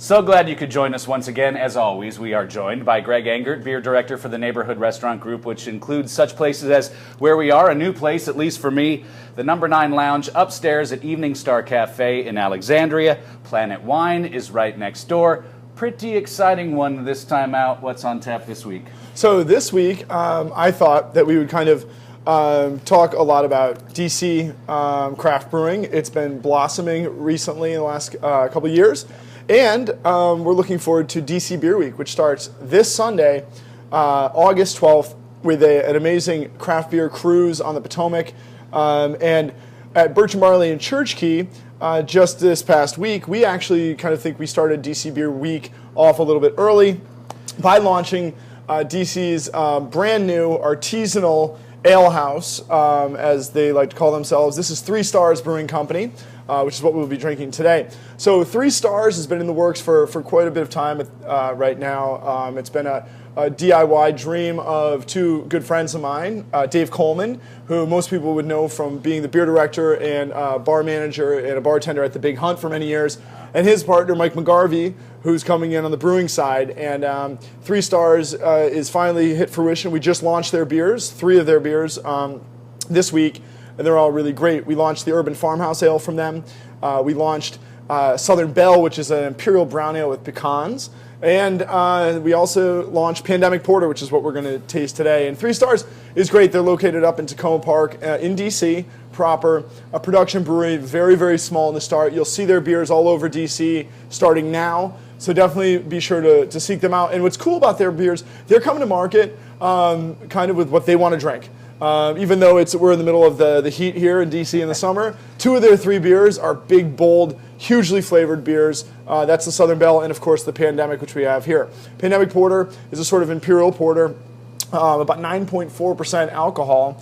So glad you could join us once again. As always, we are joined by Greg Engert, beer director for the Neighborhood Restaurant Group, which includes such places as where we are, a new place, at least for me, the Number 9 Lounge upstairs at Evening Star Cafe in Alexandria. Planet Wine is right next door. Pretty exciting one this time out. What's on tap this week? So this week, I thought that we would kind of talk a lot about DC craft brewing. It's been blossoming recently in the last couple of years. And we're looking forward to DC Beer Week, which starts this Sunday, August 12th, with an amazing craft beer cruise on the Potomac. And at Birch and Barley and Church Key, just this past week, we actually kind of think we started DC Beer Week off a little bit early by launching DC's brand new artisanal ale house, as they like to call themselves. This is 3 Stars Brewing Company, which is what we'll be drinking today. So 3 Stars has been in the works for quite a bit of time right now. It's been a DIY dream of 2 good friends of mine, Dave Coleman, who most people would know from being the beer director and bar manager and a bartender at the Big Hunt for many years, and his partner, Mike McGarvey, who's coming in on the brewing side. And 3 Stars is finally hit fruition. We just launched their beers, 3 of their beers this week, and they're all really great. We launched the Urban Farmhouse Ale from them. We launched Southern Belle, which is an imperial brown ale with pecans. And we also launched Pandemic Porter, which is what we're going to taste today. And 3 Stars is great. They're located up in Tacoma Park in D.C. proper, a production brewery, very, very small in the start. You'll see their beers all over D.C. starting now. So definitely be sure to seek them out. And what's cool about their beers, they're coming to market kind of with what they want to drink. Even though we're in the middle of the heat here in DC in the summer, 2 of their 3 beers are big, bold, hugely flavored beers. That's the Southern Belle and, of course, the Pandemic, which we have here. Pandemic Porter is a sort of imperial porter, about 9.4% alcohol,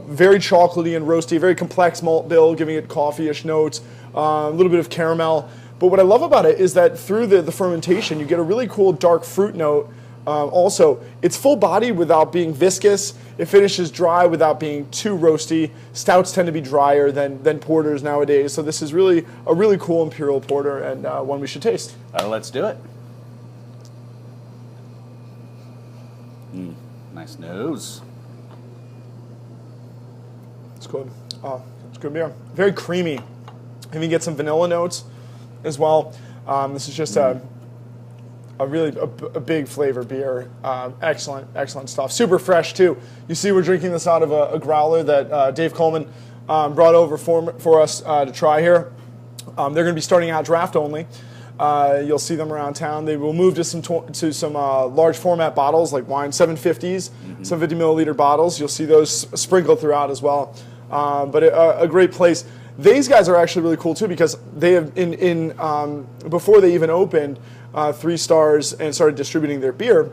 very chocolatey and roasty, very complex malt bill, giving it coffee-ish notes, a little bit of caramel. But what I love about it is that through the fermentation, you get a really cool dark fruit note. Also, it's full-bodied without being viscous. It finishes dry without being too roasty. Stouts tend to be drier than porters nowadays. So this is really a really cool imperial porter and one we should taste. Let's do it. Nice nose. It's good. It's good beer. Very creamy. Even get some vanilla notes as well. This is just a big flavor beer. Excellent stuff. Super fresh too. You see we're drinking this out of a growler that Dave Coleman brought over for us to try here. They're going to be starting out draft only. You'll see them around town. They will move to some large format bottles like wine 750s, 750 milliliter bottles. You'll see those sprinkled throughout as well. But a great place. These guys are actually really cool too because they have before they even opened 3 Stars and started distributing their beer,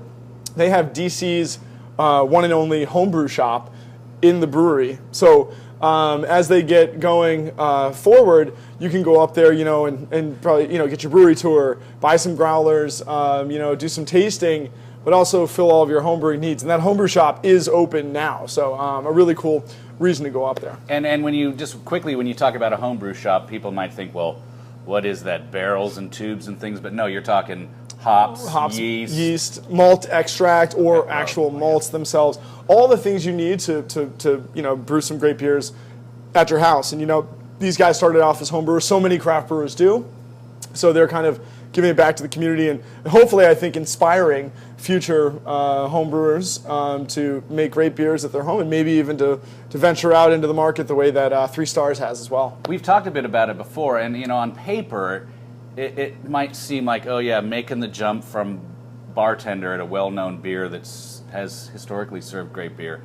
they have DC's one and only Homebrew Shop in the brewery. So as they get going forward, you can go up there, and probably, get your brewery tour, buy some growlers, do some tasting, but also fill all of your homebrewing needs. And that Homebrew Shop is open now. So a really cool reason to go up there. And when you talk about a homebrew shop, people might think, well, what is that, barrels and tubes and things? But no, you're talking hops, yeast, malt extract, or actual malts themselves. All the things you need to brew some great beers at your house. And these guys started off as homebrewers. So many craft brewers do. So they're kind of giving it back to the community and hopefully, I think, inspiring future homebrewers to make great beers at their home and maybe even to venture out into the market the way that 3 Stars has as well. We've talked a bit about it before, and on paper, it might seem like, oh yeah, making the jump from bartender at a well-known beer that has historically served great beer,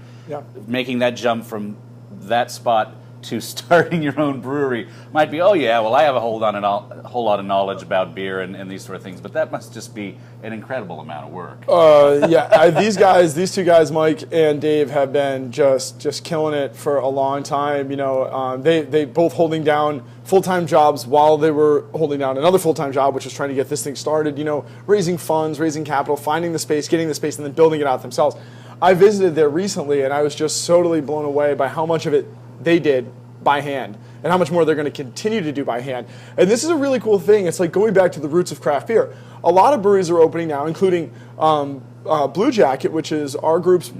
making that jump from that spot to starting your own brewery might be, oh yeah, well I have a whole lot of knowledge about beer and these sort of things, but that must just be an incredible amount of work. These 2 guys, Mike and Dave, have been just killing it for a long time. They both holding down full-time jobs while they were holding down another full-time job, which was trying to get this thing started. Raising funds, raising capital, finding the space, getting the space, and then building it out themselves. I visited there recently, and I was just totally blown away by how much of it they did by hand, and how much more they're going to continue to do by hand. And this is a really cool thing. It's like going back to the roots of craft beer. A lot of breweries are opening now, including Blue Jacket, which is our group's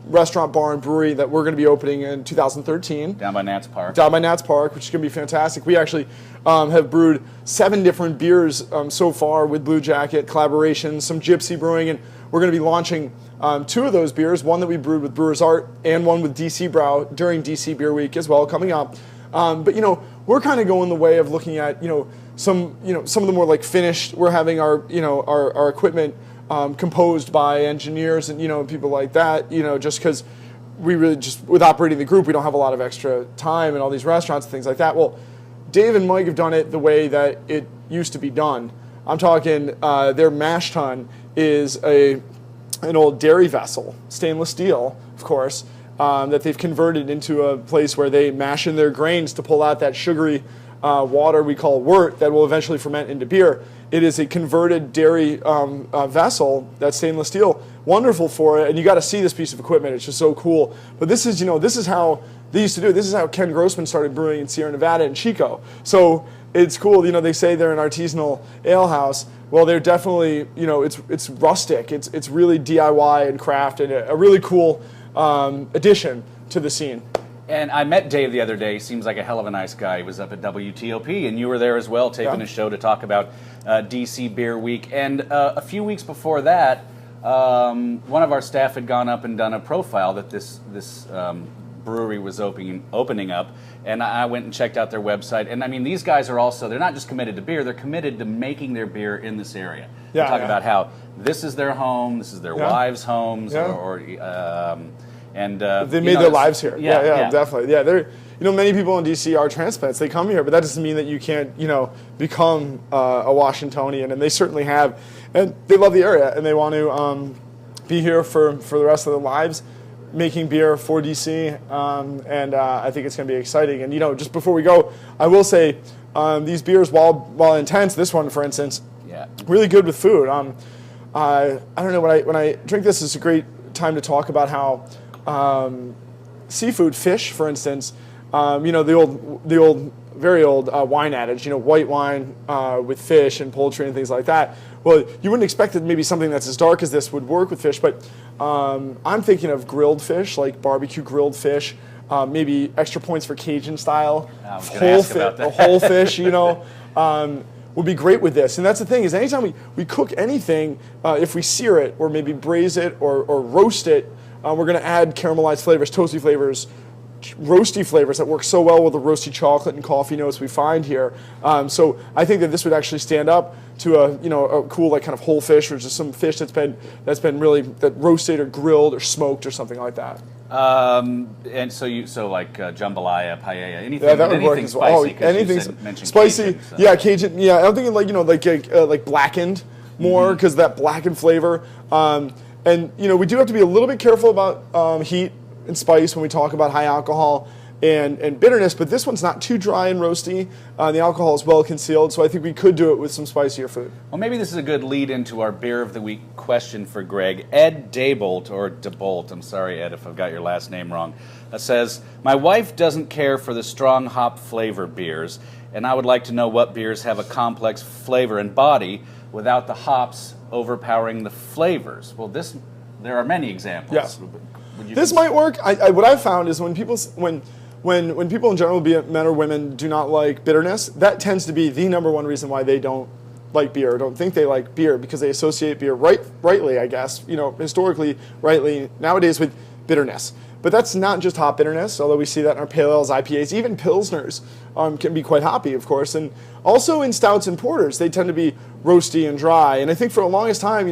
restaurant, bar, and brewery that we're going to be opening in 2013. Down by Nats Park. Down by Nats Park, which is going to be fantastic. We actually have brewed 7 different beers so far with Blue Jacket, collaborations, some Gypsy Brewing, and we're going to be launching 2 of those beers, one that we brewed with Brewers Art and one with DC Brow during DC Beer Week as well, coming up. But, we're kind of going the way of looking at, some of the more like finished. We're having our equipment composed by engineers and, people like that, just because we really just, with operating the group, we don't have a lot of extra time in all these restaurants and things like that. Well, Dave and Mike have done it the way that it used to be done. I'm talking their mash tun is an old dairy vessel, stainless steel, of course, that they've converted into a place where they mash in their grains to pull out that sugary water we call wort that will eventually ferment into beer. It is a converted dairy vessel, that's stainless steel, wonderful for it, and you got to see this piece of equipment. It's just so cool. But this is, this is how they used to do it. This is how Ken Grossman started brewing in Sierra Nevada and Chico. So it's cool. They say they're an artisanal ale house. Well, they're definitely, it's rustic. It's really DIY and craft, and a really cool addition to the scene. And I met Dave the other day. He seems like a hell of a nice guy. He was up at WTOP, and you were there as well, taping a show to talk about DC Beer Week. And a few weeks before that, one of our staff had gone up and done a profile that this brewery was opening up, and I went and checked out their website. And I mean, these guys are also, they're not just committed to beer, they're committed to making their beer in this area. They talk about how this is their home, this is their wives' homes, and they made their lives here. Yeah, definitely. Yeah, they're many people in DC are transplants. They come here, but that doesn't mean that you can't become a Washingtonian, and they certainly have. And they love the area, and they want to be here for the rest of their lives, making beer for DC. And I think it's going to be exciting. And just before we go, I will say these beers, while intense, this one, for instance, really good with food. I don't know, when I drink this, it's a great time to talk about how seafood, fish, for instance, the old, very old wine adage, white wine with fish and poultry and things like that. Well, you wouldn't expect that maybe something that's as dark as this would work with fish, but I'm thinking of grilled fish, like barbecue grilled fish, maybe extra points for Cajun style, whole fish, would be great with this. And that's the thing, is anytime we cook anything, if we sear it or maybe braise it or roast it, we're going to add caramelized flavors, toasty flavors, roasty flavors that work so well with the roasty chocolate and coffee notes we find here. So I think that this would actually stand up to a cool, like, kind of whole fish, or just some fish that's been really roasted or grilled or smoked or something like that. And so like jambalaya, paella, anything, that would work as well. Spicy, anything spicy, Cajun, so. Yeah, Cajun. Yeah, I'm thinking like blackened more, because that blackened flavor. And we do have to be a little bit careful about heat and spice when we talk about high alcohol and bitterness, but this one's not too dry and roasty. The alcohol is well concealed, so I think we could do it with some spicier food. Well, maybe this is a good lead into our Beer of the Week question for Greg. Ed Daybolt, or DeBolt, I'm sorry, Ed, if I've got your last name wrong, says, my wife doesn't care for the strong hop flavor beers, and I would like to know what beers have a complex flavor and body without the hops overpowering the flavors. Well, there are many examples. Yes. This might work. What I've found is when people in general, be it men or women, do not like bitterness, that tends to be the number one reason why they don't like beer, or don't think they like beer, because they associate beer rightly, I guess, historically rightly nowadays, with bitterness. But that's not just hop bitterness, although we see that in our pale ales, IPAs, even pilsners can be quite hoppy, of course. And also in stouts and porters, they tend to be roasty and dry. And I think for the longest time,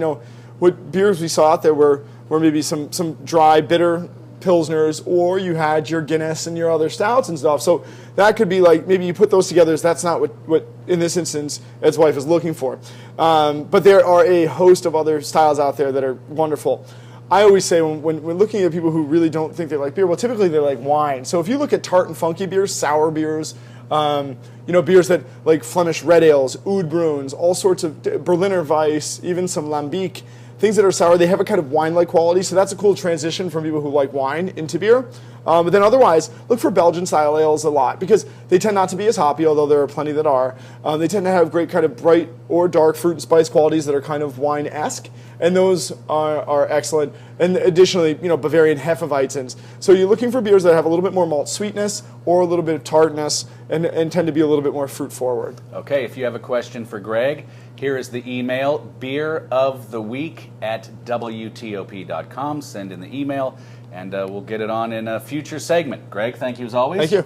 what beers we saw out there were maybe some dry, bitter pilsners, or you had your Guinness and your other stouts and stuff. So that could be like, maybe you put those together, that's not what in this instance, Ed's wife is looking for. But there are a host of other styles out there that are wonderful. I always say when looking at people who really don't think they like beer, well, typically they like wine. So if you look at tart and funky beers, sour beers, beers that like Flemish red ales, oud bruins, all sorts of Berliner Weiss, even some Lambic, things that are sour, they have a kind of wine-like quality, so that's a cool transition from people who like wine into beer. But then otherwise, look for Belgian-style ales a lot, because they tend not to be as hoppy, although there are plenty that are. They tend to have great kind of bright or dark fruit and spice qualities that are kind of wine-esque, and those are excellent. And additionally, Bavarian Hefeweizens. So you're looking for beers that have a little bit more malt sweetness or a little bit of tartness and tend to be a little bit more fruit forward. Okay, if you have a question for Greg, here is the email, beeroftheweek@wtop.com. Send in the email, and we'll get it on in a future segment. Greg, thank you as always. Thank you.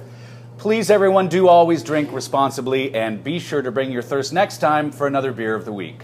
Please, everyone, do always drink responsibly, and be sure to bring your thirst next time for another Beer of the Week.